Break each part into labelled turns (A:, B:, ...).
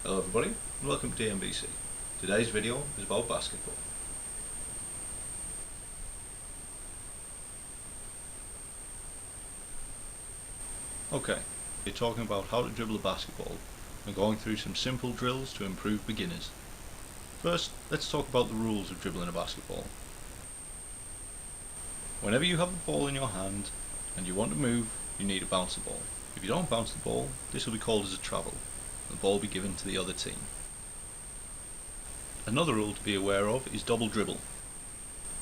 A: Hello everybody and welcome to DMBC. Today's video is about basketball. Okay, we're talking about how to dribble a basketball and going through some simple drills to improve beginners. First, let's talk about the rules of dribbling a basketball. Whenever you have the ball in your hand and you want to move, you need to bounce the ball. If you don't bounce the ball, this will be called as a travel. The ball will be given to the other team. Another rule to be aware of is double dribble.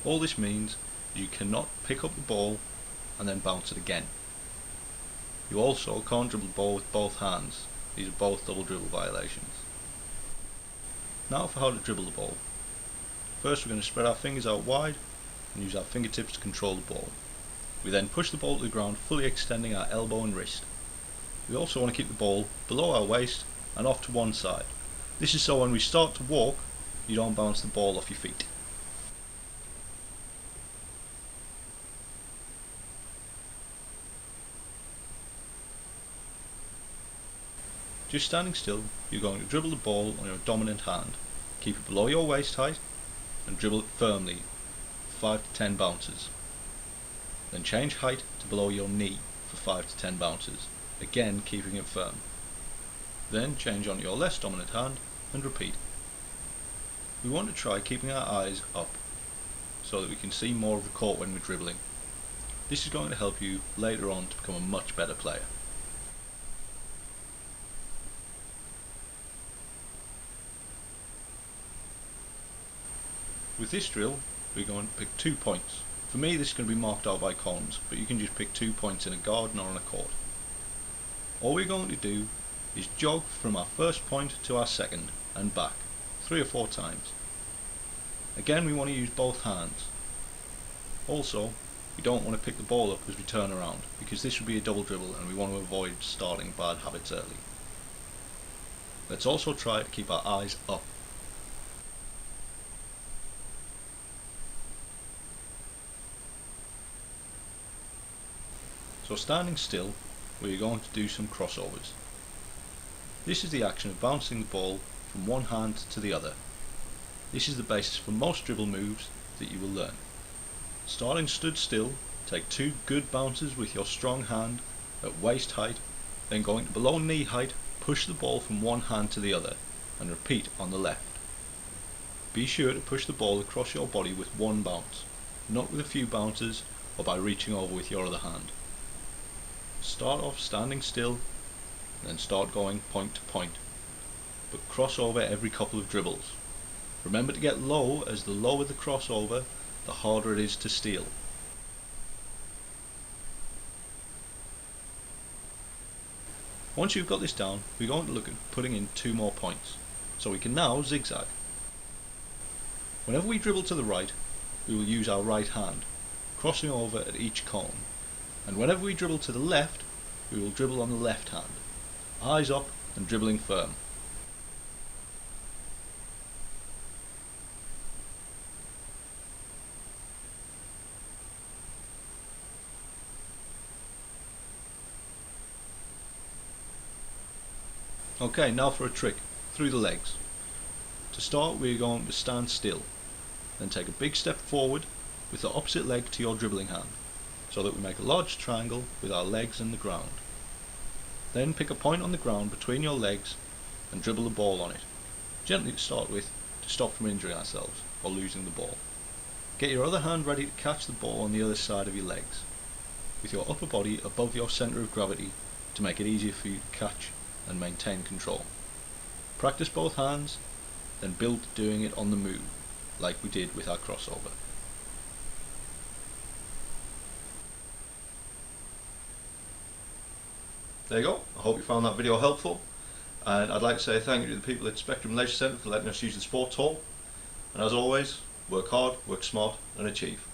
A: All this means is you cannot pick up the ball and then bounce it again. You also can't dribble the ball with both hands. These are both double dribble violations. Now for how to dribble the ball. First we're going to spread our fingers out wide and use our fingertips to control the ball. We then push the ball to the ground, fully extending our elbow and wrist. We also want to keep the ball below our waist and off to one side. This is so when we start to walk, you don't bounce the ball off your feet. Just standing still, you're going to dribble the ball on your dominant hand. Keep it below your waist height and dribble it firmly for 5 to 10 bounces. Then change height to below your knee for 5 to 10 bounces, again keeping it firm. Then change on your less dominant hand and repeat. We want to try keeping our eyes up so that we can see more of the court when we're dribbling. This is going to help you later on to become a much better player. With this drill, we're going to pick 2 points. For me this is going to be marked out by cones, but you can just pick 2 points in a garden or on a court. All we're going to do is jog from our first point to our second and back 3 or 4 times. Again we want to use both hands. Also, we don't want to pick the ball up as we turn around, because this would be a double dribble and we want to avoid starting bad habits early. Let's also try to keep our eyes up. So standing still, we're going to do some crossovers. This is the action of bouncing the ball from one hand to the other. This is the basis for most dribble moves that you will learn. Starting stood still, take 2 good bounces with your strong hand at waist height, then going to below knee height, push the ball from one hand to the other, and repeat on the left. Be sure to push the ball across your body with 1 bounce, not with a few bounces or by reaching over with your other hand. Start off standing still, then start going point to point, but cross over every couple of dribbles. Remember to get low, as the lower the crossover, the harder it is to steal. Once you've got this down, we're going to look at putting in 2 more points, so we can now zigzag. Whenever we dribble to the right, we will use our right hand, crossing over at each cone. And whenever we dribble to the left, we will dribble on the left hand, eyes up and dribbling firm. Okay, now for a trick, through the legs. To start, we are going to stand still, then take a big step forward with the opposite leg to your dribbling hand, so that we make a large triangle with our legs and the ground. Then pick a point on the ground between your legs and dribble the ball on it, gently to start with, to stop from injuring ourselves or losing the ball. Get your other hand ready to catch the ball on the other side of your legs, with your upper body above your centre of gravity to make it easier for you to catch and maintain control. Practice both hands, then build to doing it on the move, like we did with our crossover. There you go. I hope you found that video helpful, and I'd like to say thank you to the people at Spectrum Leisure Centre for letting us use the sports hall, and as always, work hard, work smart and achieve.